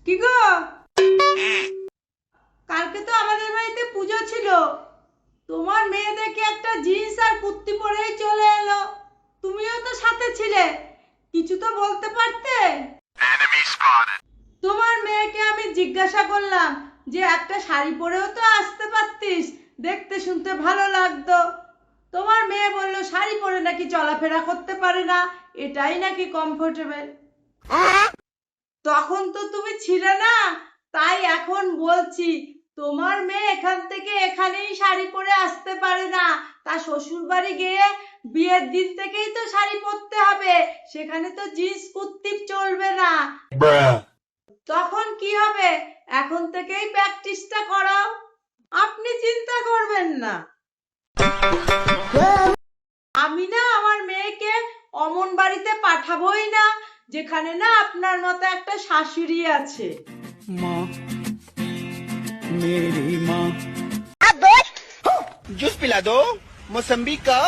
কি গো, কালকে তো আমাদের বাড়িতে পুজো ছিল। তোমার মেয়ে দেখে একটা জিন্স আর কুর্তি পরেই চলে এলো। তুমিও তো সাথে ছিলে, কিছু তো বলতে পারতে। তোমার মেয়েকে আমি জিজ্ঞাসা করলাম যে একটা শাড়ি পরেও তো আসতে পারতিস, দেখতে শুনতে ভালো লাগতো। তোমার মেয়ে বলল শাড়ি পরে নাকি চলাফেরা করতে পারে না, এটাই নাকি কমফোর্টেবল। তখন তো তুমি ছিলে না, তাই এখন বলছি তোমার মেয়ে এখান থেকে এখানেই শাড়ি পরে আসতে পারে না। তার শ্বশুর বাড়ি গিয়ে বিয়ের দিন থেকেই তো শাড়ি পরতে হবে, সেখানে তো জিন্স কুর্তি চলবে না। তখন কি হবে, এখন থেকেই প্র্যাকটিসটা করাও। আপনি চিন্তা করবেন না, আমি না আমার মেয়েকে অমন বাড়িতে পাঠাবোই না যেখানে না আপনার মতো একটা শাশুড়ি আছে। माँ, मेरी माँ। जूस पिला दो मौसम्बी का।